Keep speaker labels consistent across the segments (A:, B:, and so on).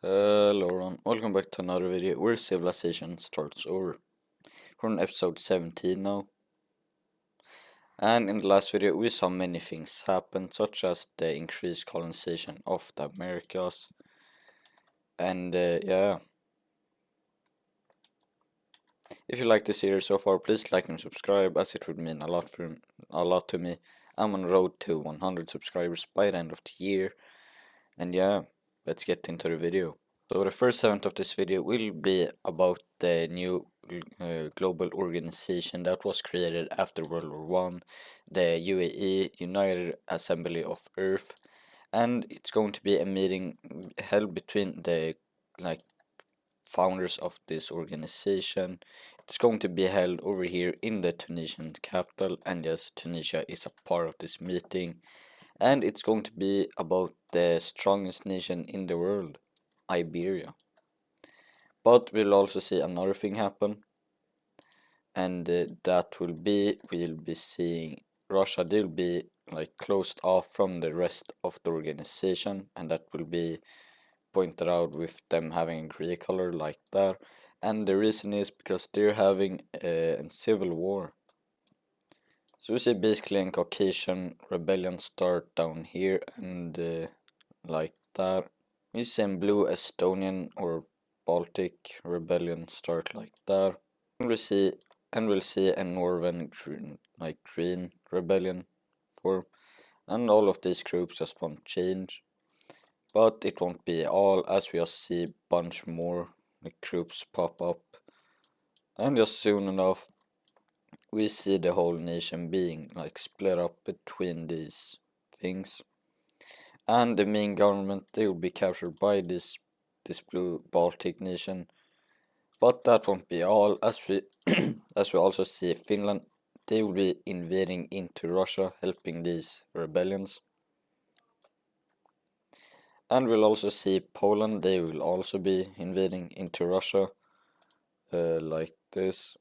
A: Hello everyone, welcome back to another video where civilization starts over. We're on episode 17 now. And in the last video we saw many things happen, such as the increased colonization of the Americas. And yeah. If you like the series so far, please like and subscribe, as it would mean a lot to me. I'm on the road to 100 subscribers by the end of the year. And yeah, let's get into the video. So the first segment of this video will be about the new global organization that was created after World War One, the UAE, United Assembly of Earth, and it's going to be a meeting held between the founders of this organization. It's going to be held over here in the Tunisian capital, and yes, Tunisia is a part of this meeting, and it's going to be about the strongest nation in the world, Iberia. But we'll also see another thing happen, and that will be we'll be seeing Russia. They'll be closed off from the rest of the organization, and that will be pointed out with them having a gray color like that. And the reason is because they're having a civil war. So we see basically a Caucasian rebellion start down here, and like that. We see in blue Estonian or Baltic rebellion start like that. And we'll see a Northern green rebellion form. And all of these groups just won't change. But it won't be all, as we'll see a bunch more groups pop up. And just soon enough we see the whole nation being split up between these things. And the main government, they will be captured by this blue Baltic nation. But that won't be all, as we as we also see Finland, they will be invading into Russia, helping these rebellions. And we'll also see Poland, they will also be invading into Russia, like this,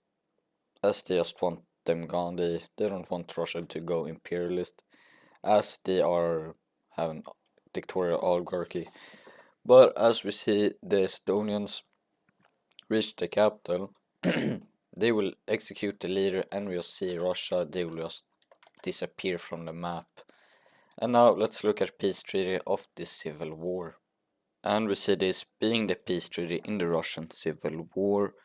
A: as they just want them gone. They don't want Russia to go imperialist, as they are having dictatorial oligarchy. But as we see the Estonians reach the capital, they will execute the leader, and we'll see Russia, they will just disappear from the map. And now let's look at peace treaty of the civil war. And we see this being the peace treaty in the Russian civil war.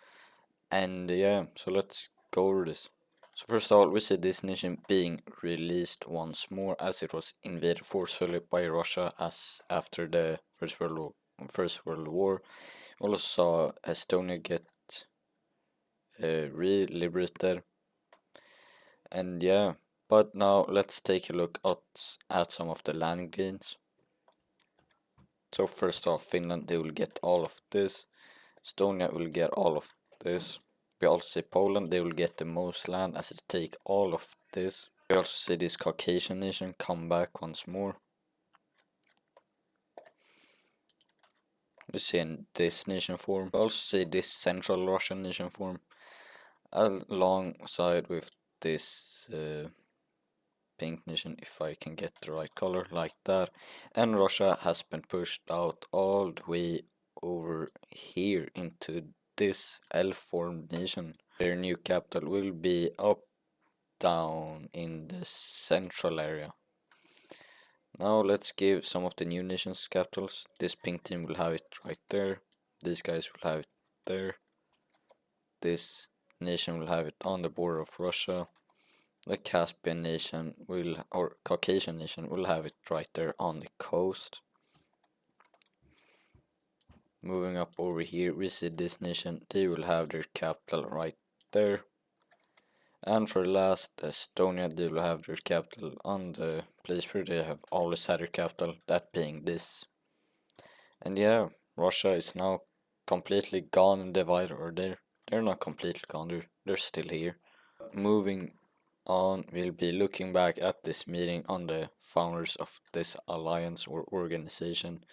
A: And yeah, so let's go over this. So first of all, we see this nation being released once more, as it was invaded forcefully by Russia as after the First World War. We also saw Estonia get re-liberated. And yeah, but now let's take a look at some of the land gains. So first off, Finland, they will get all of this. Estonia will get all of this. We also see Poland, they will get the most land, as it take all of this. We also see this Caucasian nation come back once more. We see in this nation form. We also see this Central Russian nation form, alongside with this pink nation, if I can get the right color, like that. And Russia has been pushed out all the way over here into this L-formed nation. Their new capital will be up down in the central area. Now let's give some of the new nations capitals. This pink team will have it right there. These guys will have it there. This nation will have it on the border of Russia. The Caspian nation will, or Caucasian nation, will have it right there on the coast. Moving up over here, we see this nation, they will have their capital right there. And for last, Estonia, they will have their capital on the place where they have always had their capital, that being this. And yeah, Russia is now completely gone and divided, or they're not completely gone, they're still here. Moving on, we'll be looking back at this meeting on the founders of this alliance or organization.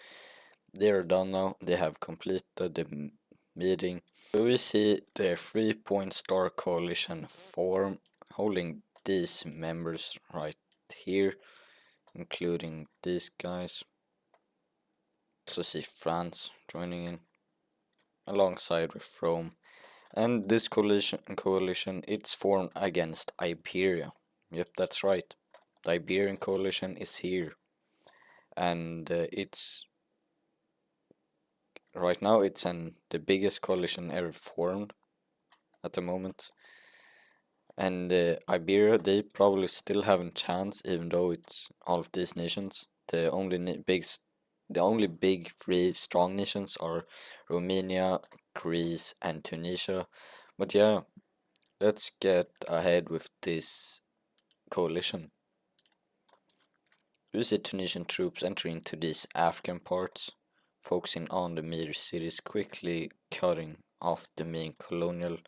A: They are done now, they have completed the meeting. So we see the 3-point star coalition form, holding these members right here, including these guys. also see France joining in alongside with Rome. And this coalition it's formed against Iberia. Yep, that's right. The Iberian coalition is here. And it's right now it's the biggest coalition ever formed at the moment. And Iberia, they probably still have a chance, even though it's all of these nations. The only big three strong nations are Romania, Greece, and Tunisia. But yeah, let's get ahead with this coalition. We see Tunisian troops entering into these African parts, focusing on the major cities, quickly cutting off the main colonial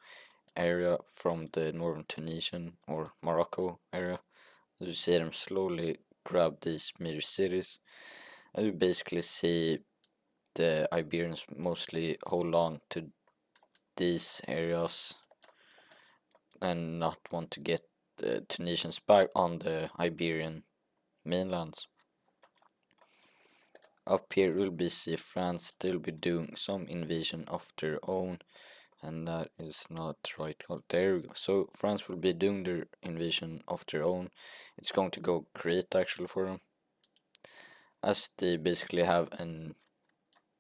A: area from the northern Tunisian or Morocco area. As you see them slowly grab these major cities, and you basically see the Iberians mostly hold on to these areas and not want to get the Tunisians back on the Iberian mainlands. Up here we'll be see France still be doing some invasion of their own, and that is not right. Oh, there we go. So France will be doing their invasion of their own. It's going to go great actually for them, as they basically have an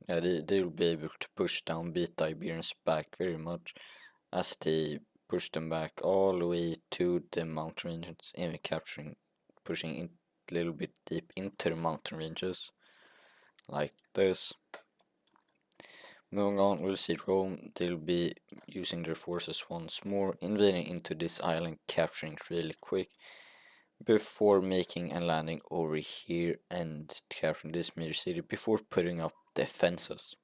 A: they will be able to push down beat the Iberians back very much, as they push them back all the way to the mountain ranges, even pushing in a little bit deep into the mountain ranges like this. Moving on, we'll see Rome. They'll be using their forces once more, invading into this island, capturing it really quick before making a landing over here and capturing this major city before putting up defenses.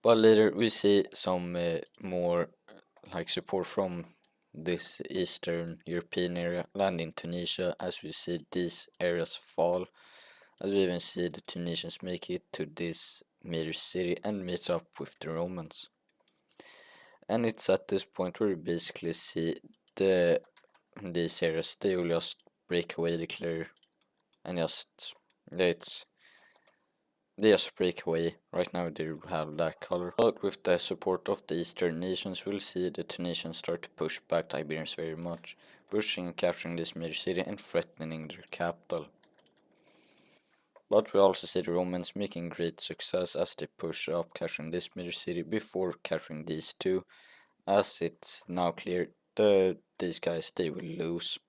A: But later we see some more like support from this Eastern European area land in Tunisia, as we see these areas fall, as we even see the Tunisians make it to this major city and meet up with the Romans. And it's at this point where we basically see these areas, they will just break away, declare, and they just break away. Right now they have that color. But with the support of the Eastern nations, we'll see the Tunisians start to push back the Iberians very much, pushing and capturing this major city and threatening their capital. But we also see the Romans making great success as they push up, capturing this major city before capturing these two, as it's now clear these guys they will lose.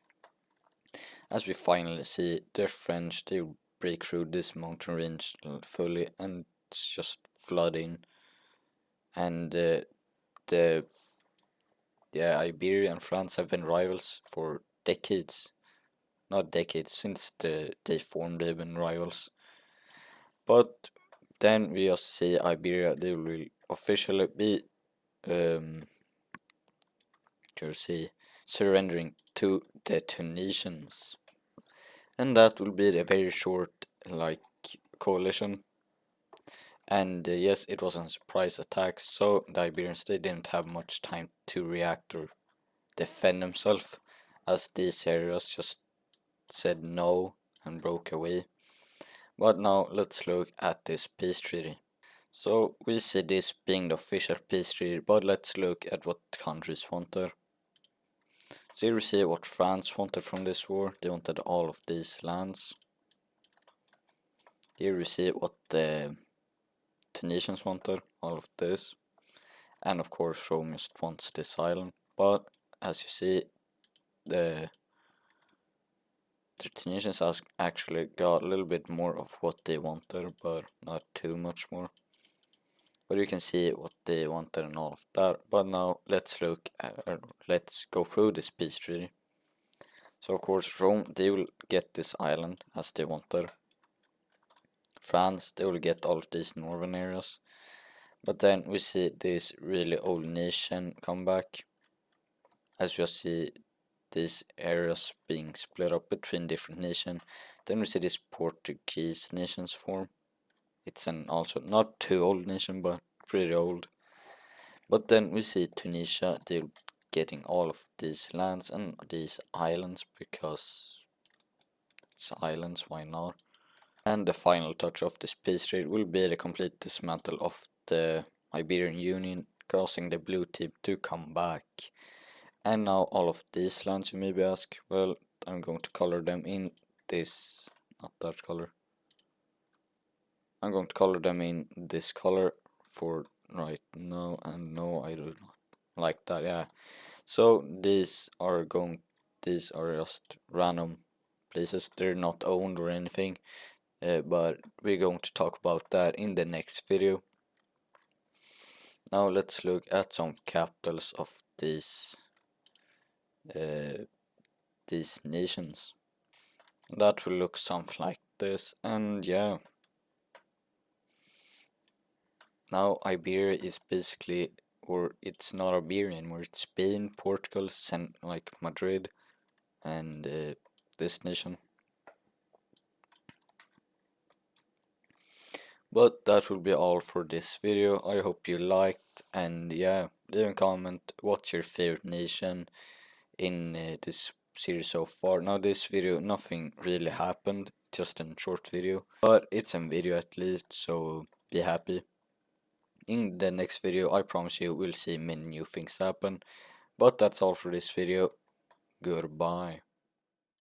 A: As we finally see the French, they will break through this mountain range fully and just flood in, and Iberia and France have been rivals for decades. Not decades, since they formed, they've been rivals. But then we just see Iberia, they will officially be surrendering to the Tunisians. And that will be a very short coalition. And yes, it was a surprise attack, so the Iberians they didn't have much time to react or defend themselves, as these areas just said no and broke away. But now let's look at this peace treaty. So we see this being the official peace treaty, but let's look at what countries wanted. So here we see what France wanted from this war. They wanted all of these lands. Here we see what the Tunisians wanted, all of this. And of course Rome just wants this island. But as you see, the Tunisians actually got a little bit more of what they wanted, but not too much more. But you can see what they wanted and all of that. But now let's let's go through this peace treaty. So of course Rome, they will get this island as they wanted. France, they will get all of these northern areas. But then we see this really old nation come back, as you see these areas being split up between different nations. Then we see this Portuguese nations form. It's an also not too old nation, but pretty old. But then we see Tunisia, they're getting all of these lands and these islands, because it's islands, why not? And the final touch of this peace trade will be the complete dismantle of the Iberian Union, causing the blue team to come back. And now all of these lands, you maybe ask, well, I'm going to color them in this, not that color. I'm going to color them in this color for right now, and no, I do not like that, yeah. So these are just random places, they're not owned or anything, but we're going to talk about that in the next video. Now let's look at some capitals of uh, these nations. That will look something like this, and yeah. Now Iberia is basically, or it's not Iberia anymore, it's Spain, Portugal, like Madrid, and this nation. But that will be all for this video. I hope you liked, and yeah, leave a comment what's your favorite nation in this series so far. Now this video, nothing really happened, just a short video, but it's a video at least, so be happy. In the next video, I promise you, we'll see many new things happen. But that's all for this video. Goodbye.